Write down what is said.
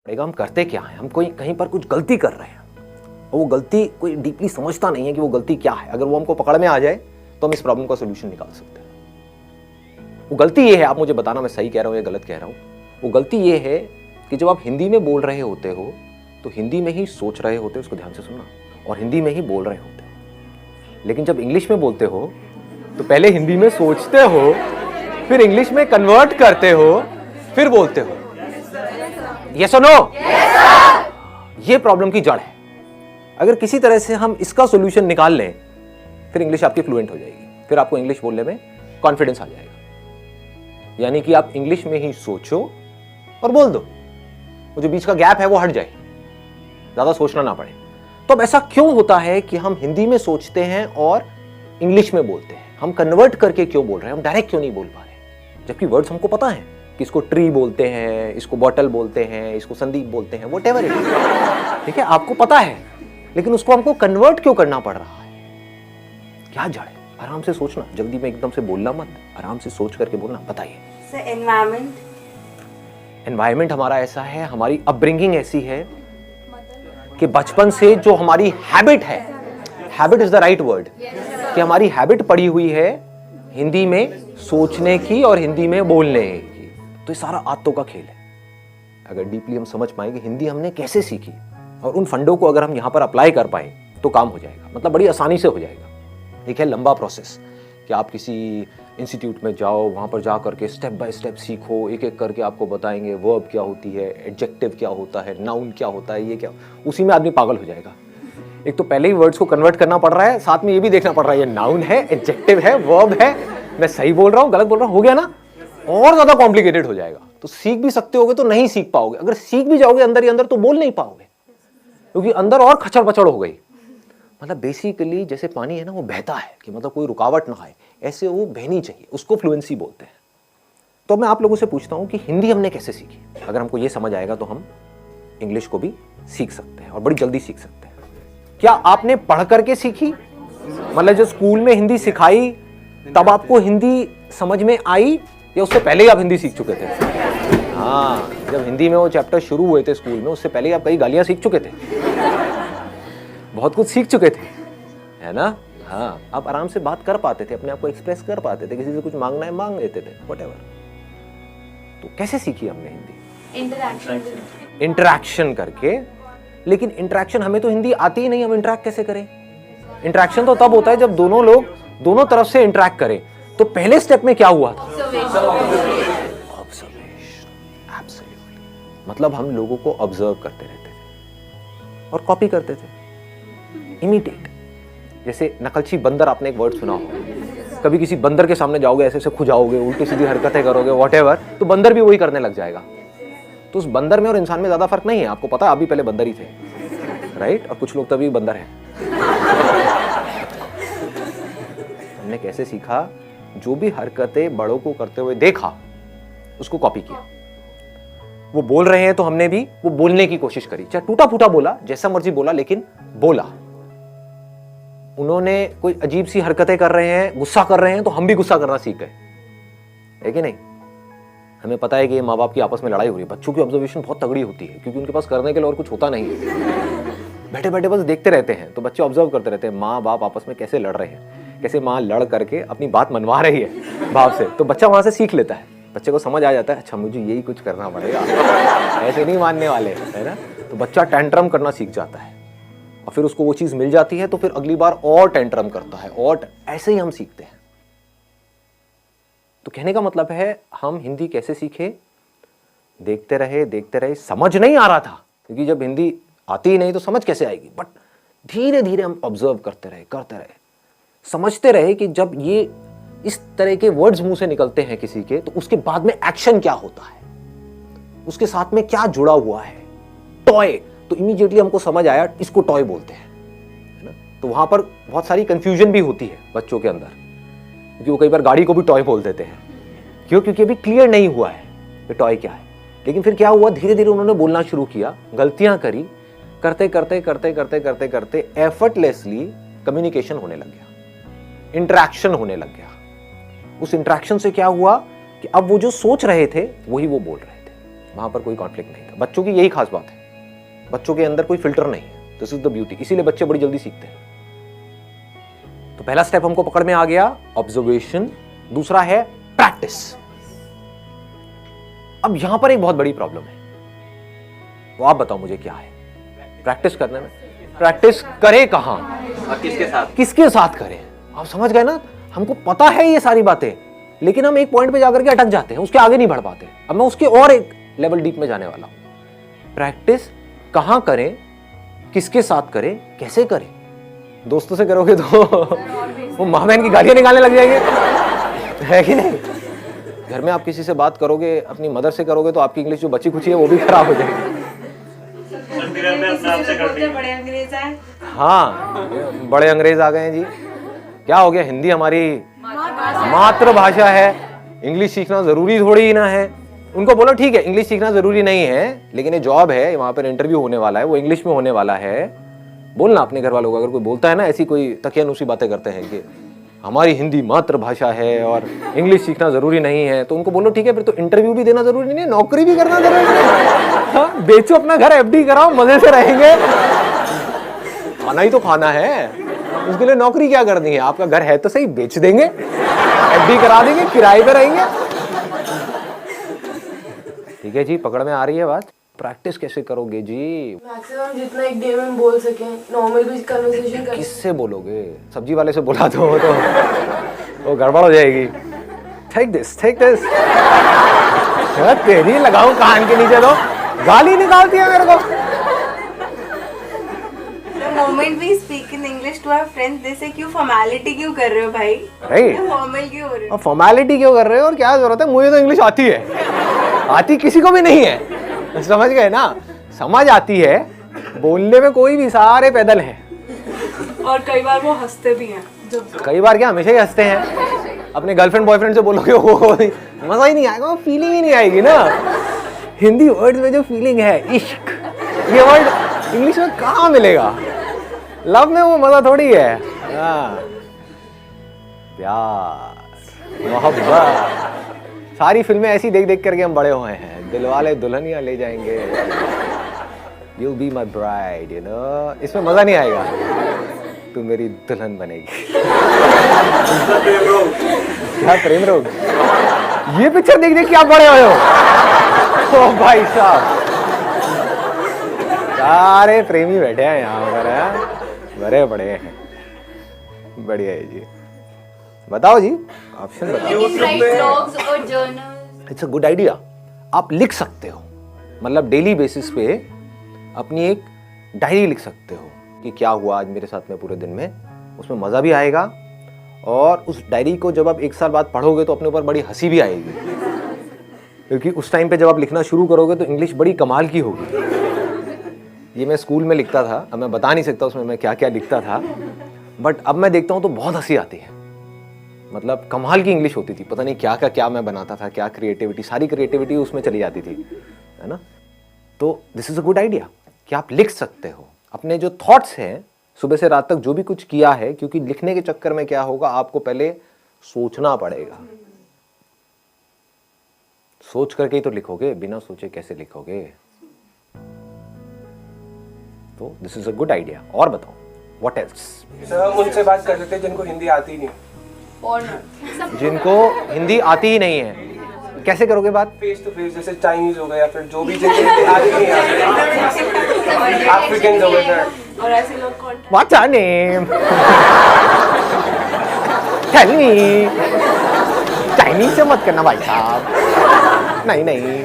पड़ेगा हम करते क्या है, हम कोई कहीं पर कुछ गलती कर रहे हैं और वो गलती कोई डीपली समझता नहीं है कि वो गलती क्या है। अगर वो हमको पकड़ में आ जाए तो हम इस प्रॉब्लम का सोल्यूशन निकाल सकते हैं। वो गलती ये है, आप मुझे बताना मैं सही कह रहा हूँ या गलत कह रहा हूँ। वो गलती ये है कि जब आप हिंदी में बोल रहे होते हो तो हिंदी में ही सोच रहे होते हो, उसको ध्यान से सुनना, और हिंदी में ही बोल रहे होते हो। लेकिन जब इंग्लिश में बोलते हो तो पहले हिंदी में सोचते हो, फिर इंग्लिश में कन्वर्ट करते हो, फिर बोलते हो। यस और नो? ये प्रॉब्लम की जड़ है। अगर किसी तरह से हम इसका सॉल्यूशन निकाल लें फिर इंग्लिश आपकी फ्लुएंट हो जाएगी, फिर आपको इंग्लिश बोलने में कॉन्फिडेंस आ जाएगा। यानी कि आप इंग्लिश में ही सोचो और बोल दो, वो जो बीच का गैप है वो हट जाए, ज्यादा सोचना ना पड़े। तो अब ऐसा क्यों होता है कि हम हिंदी में सोचते हैं और इंग्लिश में बोलते हैं? हम कन्वर्ट करके क्यों बोल रहे हैं, हम डायरेक्ट क्यों नहीं बोल पा रहे? जबकि वर्ड्स हमको पता है कि इसको ट्री बोलते हैं, इसको बॉटल बोलते हैं, इसको संदीप बोलते हैं, व्हाटएवर इट इज। ठीक है, आपको पता है, लेकिन उसको हमको कन्वर्ट क्यों करना पड़ रहा है? क्या जड़ है? आराम से सोचना, जल्दी में एकदम से बोलना मत, आराम से सोच करके बोलना। बताइए सर। एनवायरनमेंट। एनवायरनमेंट हमारा ऐसा है, हमारी अपब्रिंगिंग ऐसी है कि बचपन से जो हमारी हैबिट है, habit is the right word, कि हमारी हैबिट पड़ी हुई है हिंदी में सोचने की और हिंदी में बोलने की। तो ये सारा आदतों का खेल है। अगर डीपली हम समझ पाएंगे हिंदी हमने कैसे सीखी और उन फंडों को अगर हम यहां पर अप्लाई कर पाए तो काम हो जाएगा, मतलब बड़ी आसानी से हो जाएगा। एक है लंबा प्रोसेस कि आप किसी इंस्टीट्यूट में जाओ, वहां पर जा करके स्टेप बाय स्टेप सीखो, एक एक करके आपको बताएंगे वर्ब क्या होती है, एडजेक्टिव क्या होता है, नाउन क्या होता है, ये क्या, उसी में आदमी पागल हो जाएगा। एक तो पहले ही वर्ड्स को कन्वर्ट करना पड़ रहा है, साथ में ये भी देखना पड़ रहा है ये नाउन है, एडजेक्टिव है, वर्ब है, मैं सही बोल रहा हूं गलत बोल रहा हूं, हो गया ना? और ज्यादा कॉम्प्लिकेटेड हो जाएगा। तो सीख भी सकते होगे तो नहीं सीख पाओगे, अगर सीख भी जाओगे अंदर ही अंदर तो बोल नहीं पाओगे, क्योंकि अंदर और खचड़ पचड़ हो गई। मतलब बेसिकली जैसे पानी है ना, वो बहता है कि मतलब कोई रुकावट ना आए, ऐसे वो बहनी चाहिए, उसको फ्लुएंसी बोलते हैं। तो मैं आप लोगों से पूछता हूं कि हिंदी हमने कैसे सीखी? अगर हमको ये समझ आएगा तो हम इंग्लिश को भी सीख सकते हैं और बड़ी जल्दी सीख सकते हैं। क्या आपने पढ़ करके सीखी? मतलब जो स्कूल में हिंदी सिखाई तब आपको हिंदी समझ में आई, या उससे पहले ही आप हिंदी सीख चुके थे? हाँ, जब हिंदी में वो चैप्टर शुरू हुए थे स्कूल में, उससे पहले ही आप कई गालियां सीख चुके थे, बहुत कुछ सीख चुके थे, है ना? हाँ, आप आराम से बात कर पाते थे, अपने आप को एक्सप्रेस कर पाते थे, किसी से कुछ मांगना है मांग लेते थे, व्हाटएवर। तो कैसे सीखी हमने हिंदी? इंटरैक्शन करके। लेकिन इंटरैक्शन, हमें तो हिंदी आती ही नहीं, हम इंटरैक्ट कैसे करें? इंटरैक्शन तो तब होता है जब दोनों लोग दोनों तरफ से इंटरैक्ट करें। तो पहले स्टेप में क्या हुआ था? ऑब्जर्वेशन। एब्सोल्युटली। मतलब हम लोगों को ऑब्जर्व करते रहते थे और कॉपी करते थे, इमिटेट। जैसे नकलची बंदर, आपने एक वर्ड सुना हो, कभी किसी बंदर के सामने जाओगे, ऐसे ऐसे खुजाओगे, उल्टी सीधी हरकतें करोगे, व्हाटएवर, तो बंदर भी वही करने लग जाएगा। तो उस बंदर में और इंसान में ज्यादा फर्क नहीं है, आपको पता है, आप भी पहले बंदर ही थे, राइट? और कुछ लोग तभी बंदर हैं। हमने कैसे सीखा? जो भी हरकतें बड़ों को करते हुए देखा उसको कॉपी किया। वो बोल रहे हैं तो हमने भी वो बोलने की कोशिश करी, चाहे टूटा फूटा बोला, जैसा मर्जी बोला, लेकिन बोला। उन्होंने कोई अजीब सी हरकतें कर रहे हैं, गुस्सा कर रहे हैं, तो हम भी गुस्सा करना सीख गए, है कि नहीं? हमें पता है कि ये माँ बाप की आपस में लड़ाई हो रही है, बच्चों की ऑब्जर्वेशन बहुत तगड़ी होती है, क्योंकि उनके पास करने के लिए और कुछ होता नहीं है। बैठे बैठे बस देखते रहते हैं, तो बच्चे ऑब्जर्व करते रहते हैं माँ बाप आपस में कैसे लड़ रहे हैं, कैसे माँ लड़ करके अपनी बात मनवा रही है बाप से। तो बच्चा वहां से सीख लेता है, बच्चे को समझ आ जाता है, अच्छा मुझे यही कुछ करना पड़ेगा, ऐसे नहीं मानने वाले, है ना? तो बच्चा टेंट्रम करना सीख जाता है और फिर उसको वो चीज मिल जाती है तो फिर अगली बार और टेंट्रम करता है, और ऐसे ही हम सीखते हैं। तो कहने का मतलब है, हम हिंदी कैसे सीखे? देखते रहे, समझ नहीं आ रहा था, क्योंकि जब हिंदी आती ही नहीं तो समझ कैसे आएगी? बट धीरे धीरे हम ऑब्जर्व करते रहे, समझते रहे कि जब ये इस तरह के वर्ड्स मुंह से निकलते हैं किसी के, तो उसके बाद में एक्शन क्या होता है, उसके साथ में क्या जुड़ा हुआ है। टॉय, तो इमीडिएटली हमको समझ आया इसको टॉय बोलते हैं, है ना? तो वहां पर बहुत सारी कंफ्यूजन भी होती है बच्चों के अंदर, क्योंकि वो कई बार गाड़ी को भी टॉय बोल देते हैं। क्यों? क्योंकि अभी क्लियर नहीं हुआ है कि टॉय क्या है। लेकिन फिर क्या हुआ, धीरे धीरे उन्होंने बोलना शुरू किया, गलतियां करी, करते करते एफर्टलेसली कम्युनिकेशन होने लग गया, इंटरैक्शन होने लग गया। उस इंटरैक्शन से क्या हुआ कि अब वो जो सोच रहे थे वही वो बोल रहे थे। वहां पर कोई कॉन्फ्लिक्ट नहीं था। बच्चों की यही खास बात है, बच्चों के अंदर कोई फिल्टर नहीं है। दिस इज द ब्यूटी, इसीलिए बच्चे बड़ी जल्दी सीखते हैं। तो पहला स्टेप हमको पकड़ में आ गया, ऑब्जर्वेशन। दूसरा है प्रैक्टिस। अब यहां पर एक बहुत बड़ी प्रॉब्लम है, वो आप बताओ मुझे क्या है। प्रैक्टिस करने में, प्रैक्टिस करें कहां और किसके साथ करें। आप समझ गए ना, हमको पता है ये सारी बातें, लेकिन हम एक पॉइंट पे जाकर के अटक जाते हैं, उसके आगे नहीं बढ़ पाते। अब मैं उसके और एक लेवल डीप में जाने वाला हूं। प्रैक्टिस कहां करें, किसके साथ करें, कैसे करें। दोस्तों से करोगे तो वो माँ बहन की गालियां निकालने लग जाएंगे, है कि नहीं। घर में आप किसी से बात करोगे, अपनी मदर से करोगे, तो आपकी इंग्लिश जो बची खुची है वो भी खराब हो जाएगी। बड़े अंग्रेज हैं। हाँ, बड़े अंग्रेज आ गए हैं जी। क्या हो गया, हिंदी हमारी मातृभाषा है, इंग्लिश सीखना जरूरी थोड़ी ही ना है। उनको बोलो ठीक है, इंग्लिश सीखना जरूरी नहीं है, लेकिन ये जॉब है, वहां पर इंटरव्यू होने वाला है, वो इंग्लिश में होने वाला है। बोलना अपने घर वालों को, अगर कोई बोलता है ना ऐसी कोई तकियानुसी बातें करते हैं कि हमारी हिंदी मातृभाषा है और इंग्लिश सीखना जरूरी नहीं है, तो उनको बोलो ठीक है, फिर तो इंटरव्यू भी देना जरूरी नहीं है, नौकरी भी करना जरूरी नहीं है। हाँ, बेचो अपना घर, एफडी कराओ, मजे से रहेंगे। खाना ही तो खाना है, उसके लिए नौकरी क्या करनी है। आपका घर है तो सही, बेच देंगे, एफडी करा देंगे, किराए पे रहेंगे। ठीक है जी, पकड़ में आ रही है बात। प्रैक्टिस कैसे करोगे जी। मैक्सिमम जितना एक डे में बोल सके, नॉर्मल भी कन्वर्सेशन कर। किससे बोलोगे, सब्जी वाले से बोला तो वो गड़बड़ हो जाएगी। टेक दिस तेरी लगाऊं कान के नीचे, तो गाली निकालती है मेरे को। The moment we speak in English to our friends, they say क्यों फॉर्मेलिटी क्यों कर रहे हो भाई, राइट, फॉर्मल क्यों हो रहे हो। फॉर्मेलिटी क्यों कर रहे हो और क्या जरूरत है। मुझे तो इंग्लिश आती है, आती किसी को भी नहीं है, समझ गए ना। समझ आती है, बोलने में कोई भी, सारे पैदल हैं। और कई बार वो हंसते भी हैं। कई बार क्या, हमेशा ही हंसते हैं। अपने गर्लफ्रेंड बॉयफ्रेंड से बोलोगे वो मजा ही नहीं आएगा, वो फीलिंग ही नहीं आएगी ना। हिंदी वर्ड्स में जो फीलिंग है, इश्क, ये वर्ड इंग्लिश में कहाँ मिलेगा। लव में वो मजा थोड़ी है। प्यार, मोहब्बत, सारी फिल्में ऐसी देख देख करके हम बड़े हुए हैं। दिलवाले दुल्हनिया ले जाएंगे, You'll be my bride, you know। इसमें मजा नहीं आएगा, तू मेरी दुल्हन बनेगी। क्या प्रेम रोग, ये पिक्चर देख देख क्या बड़े हुए हो। ओ भाई साहब, सारे प्रेमी बैठे हैं यहाँ पर, बड़े बड़े हैं। बढ़िया है जी। बताओ जी, ऑप्शन बताओ। It's a good idea. आप लिख सकते हो, मतलब डेली बेसिस पे अपनी एक डायरी लिख सकते हो कि क्या हुआ आज मेरे साथ में पूरे दिन में। उसमें मज़ा भी आएगा, और उस डायरी को जब आप 1 साल बाद पढ़ोगे तो अपने ऊपर बड़ी हंसी भी आएगी, क्योंकि उस टाइम पे जब आप लिखना शुरू करोगे तो इंग्लिश बड़ी कमाल की होगी। ये मैं स्कूल में लिखता था, अब मैं बता नहीं सकता उसमें मैं क्या क्या लिखता था, बट अब मैं देखता हूँ तो बहुत हंसी आती है। मतलब कमाल की इंग्लिश होती थी, पता नहीं क्या का क्या मैं बनाता था, क्या क्रिएटिविटी, सारी क्रिएटिविटी उसमें चली जाती थी, है ना। तो this is a good idea कि आप लिख सकते हो अपने जो थॉट्स हैं, सुबह से रात तक जो भी कुछ किया है, क्योंकि लिखने के चक्कर में क्या होगा, आपको पहले सोचना पड़ेगा। सोच करके ही तो लिखोगे, बिना सोचे कैसे लिखोगे। तो this is a good idea. और बताओ, व्हाट एल्स। सर, हम उनसे बात कर लेते हैं जिनको हिंदी आती नहीं, जिनको हिंदी आती ही नहीं है। कैसे करोगे बात? फेस टू फेस, जैसे चाइनीज हो गए या फिर जो भी जिनको हिंदी आती नहीं आती, अफ्रीकन हो गए सर। और ऐसे लोग कौन? What's your name? Tell me. Chinese से मत करना भाई साहब, नहीं नहीं।